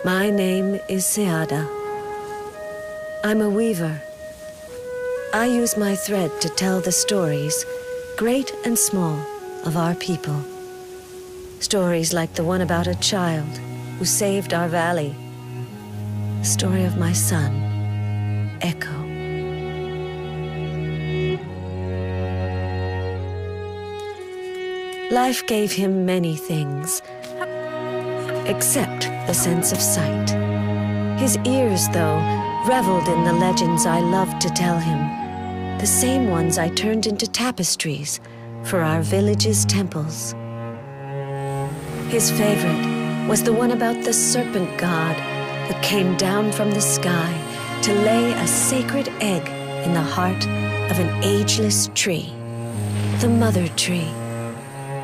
My name is Seada. I'm a weaver. I use my thread to tell the stories, great and small, of our people. Stories like the one about a child who saved our valley. The story of my son, Eqqo. Life gave him many things, except the sense of sight. His ears, though, reveled in the legends I loved to tell him, the same ones I turned into tapestries for our village's temples. His favorite was the one about the serpent god that came down from the sky to lay a sacred egg in the heart of an ageless tree, the mother tree.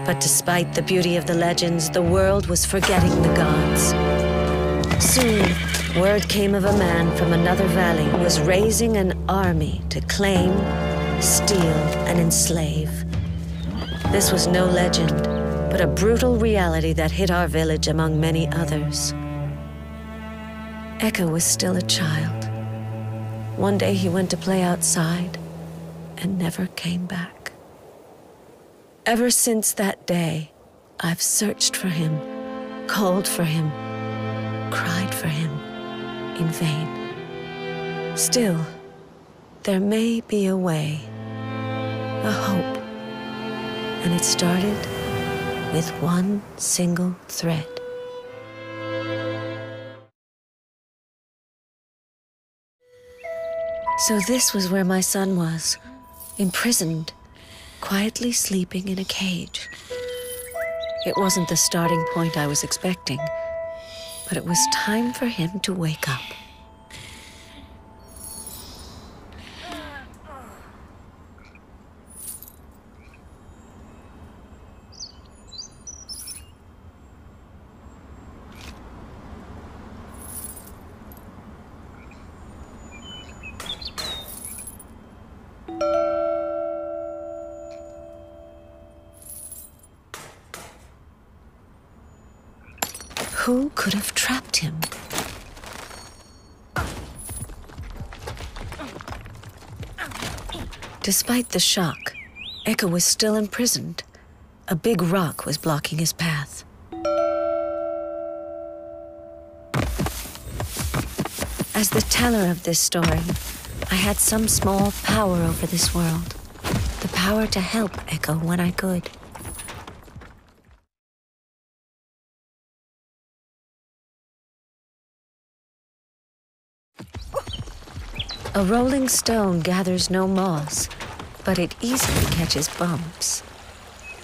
But despite the beauty of the legends, the world was forgetting the gods. Soon, word came of a man from another valley who was raising an army to claim, steal, and enslave. This was no legend, but a brutal reality that hit our village among many others. Eqqo was still a child. One day he went to play outside and never came back. Ever since that day, I've searched for him, called for him, cried for him in vain. Still, there may be a way, a hope, and it started with one single thread. So this was where my son was, imprisoned, quietly sleeping in a cage. It wasn't the starting point I was expecting, but it was time for him to wake up. Who could have trapped him? Despite the shock, Eqqo was still imprisoned. A big rock was blocking his path. As the teller of this story, I had some small power over this world. The power to help Eqqo when I could. A rolling stone gathers no moss, but it easily catches bumps.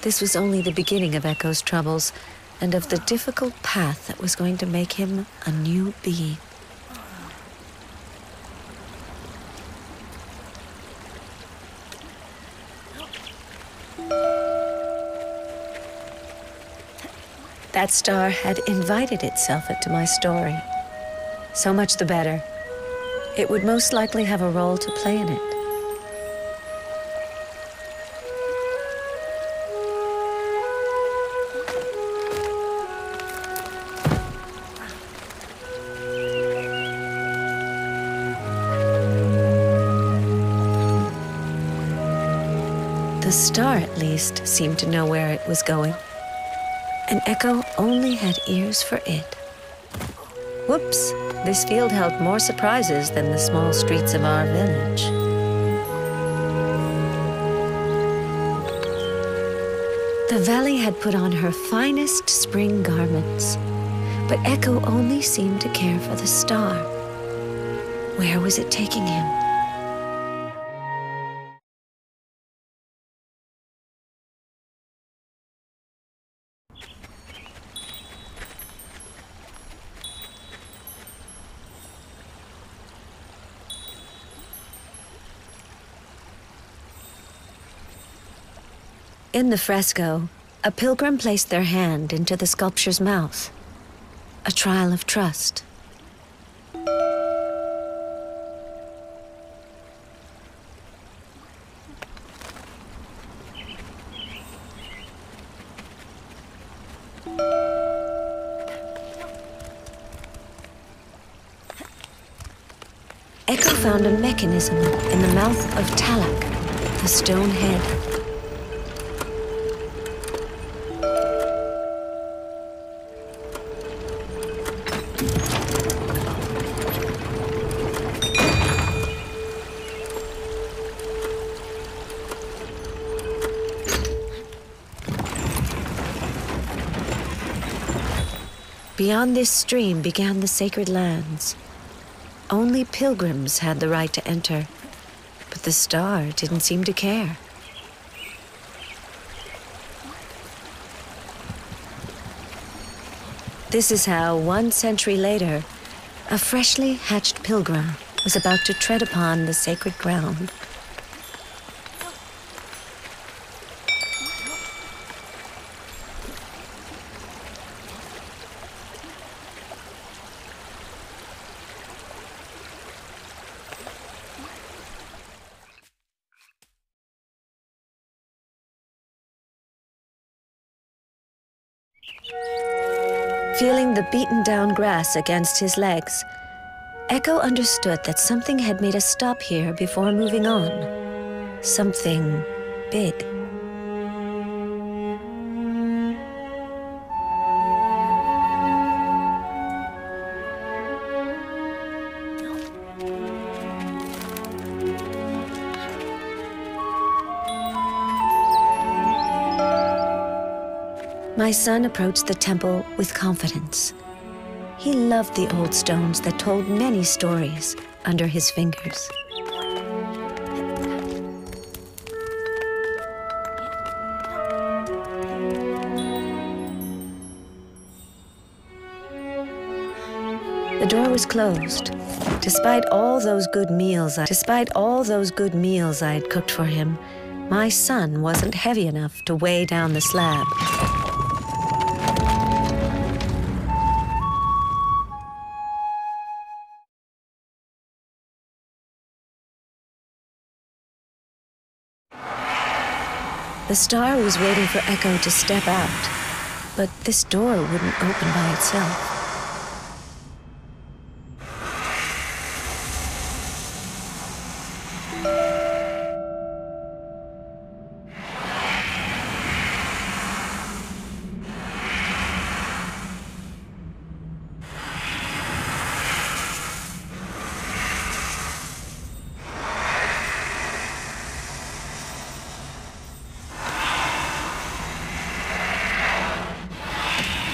This was only the beginning of Eqqo's troubles and of the difficult path that was going to make him a new being. That star had invited itself into my story. So much the better. It would most likely have a role to play in it. The star, at least, seemed to know where it was going. And Eqqo only had ears for it. Whoops! This field held more surprises than the small streets of our village. The valley had put on her finest spring garments, but Eqqo only seemed to care for the star. Where was it taking him? In the fresco, a pilgrim placed their hand into the sculpture's mouth, a trial of trust. Eqqo found a mechanism in the mouth of Talak, the stone head. Beyond this stream began the sacred lands. Only pilgrims had the right to enter, but the star didn't seem to care. This is how, 1 century later, a freshly hatched pilgrim was about to tread upon the sacred ground. Feeling the beaten-down grass against his legs, Eqqo understood that something had made us stop here before moving on. Something big. My son approached the temple with confidence. He loved the old stones that told many stories under his fingers. The door was closed. Despite all those good meals I had cooked for him, my son wasn't heavy enough to weigh down the slab. The star was waiting for Eqqo to step out, but this door wouldn't open by itself.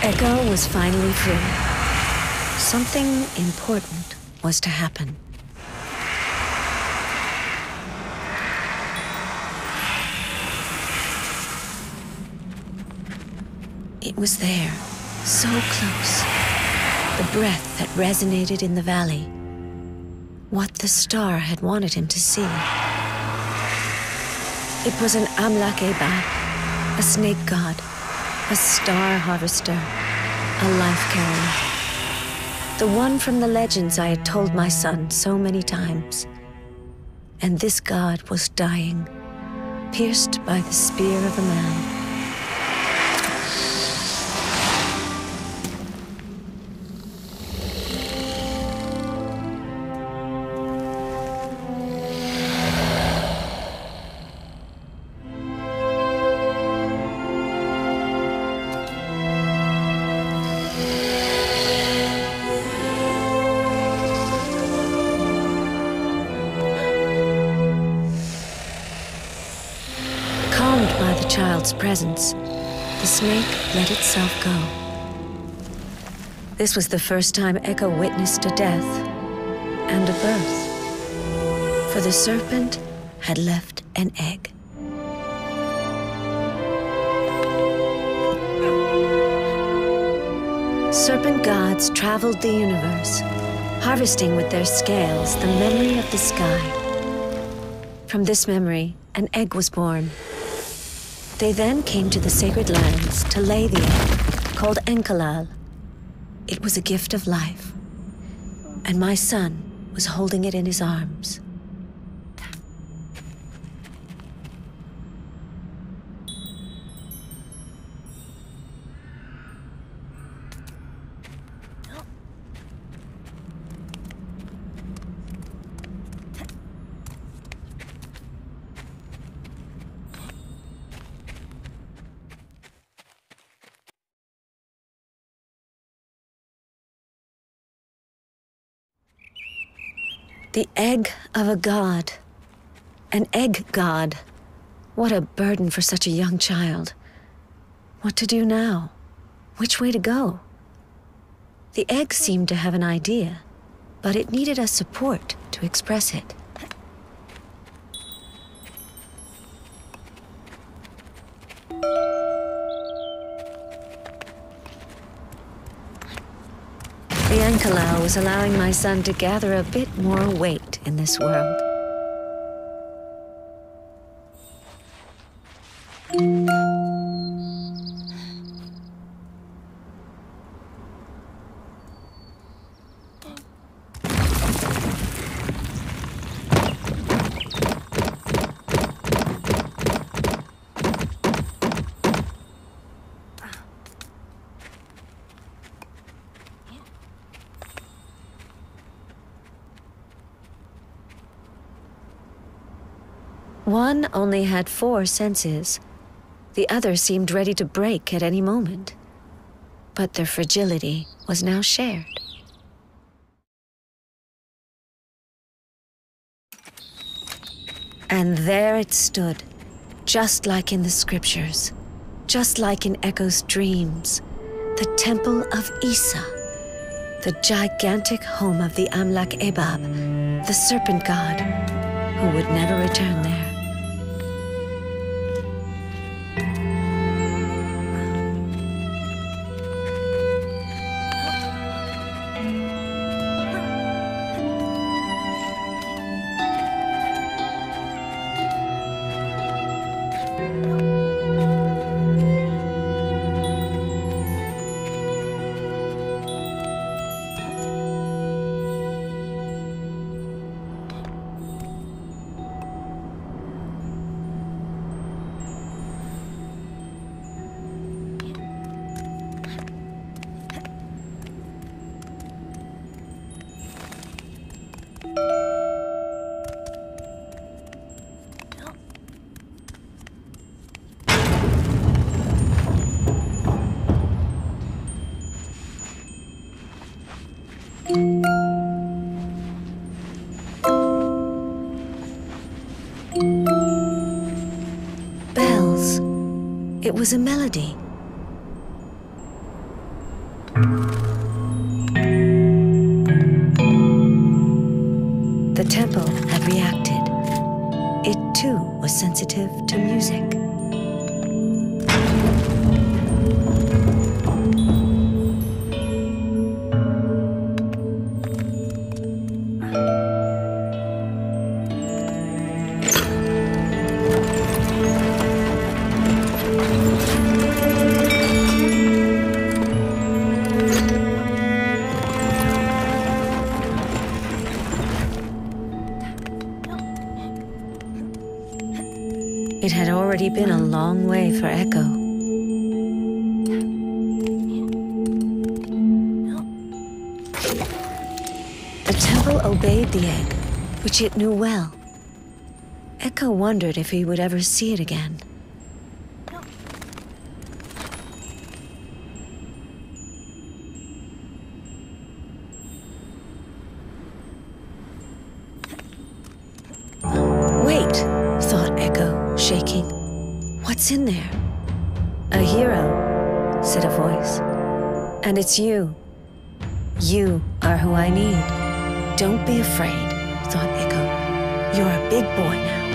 Eqqo was finally free. Something important was to happen. It was there, so close. The breath that resonated in the valley. What the star had wanted him to see. It was an Apk+Obb, a snake god, a star harvester, a life carrier. The one from the legends I had told my son so many times. And this god was dying, pierced by the spear of a man. Child's presence, the snake let itself go. This was the first time Eqqo witnessed a death and a birth, for the serpent had left an egg. Serpent gods traveled the universe, harvesting with their scales the memory of the sky. From this memory, an egg was born. They then came to the sacred lands to lay the egg, called Enkalal. It was a gift of life, and my son was holding it in his arms. The egg of a god. An egg god. What a burden for such a young child. What to do now? Which way to go? The egg seemed to have an idea, but it needed a support to express it. The Ankalau was allowing my son to gather a bit more weight in this world. One only had 4 senses. The other seemed ready to break at any moment. But their fragility was now shared. And there it stood, just like in the scriptures, just like in Eqqo's dreams, the temple of Isa, the gigantic home of the Apk+Obb, the serpent god, who would never return there. Bells. It was a melody. The temple had reacted. It too was sensitive to music. It had already been a long way for Eqqo. The temple obeyed the egg, which it knew well. Eqqo wondered if he would ever see it again. Wait, thought Eqqo, shaking. What's in there? A hero, said a voice. And it's you. You are who I need. Don't be afraid, thought Eqqo. You're a big boy now.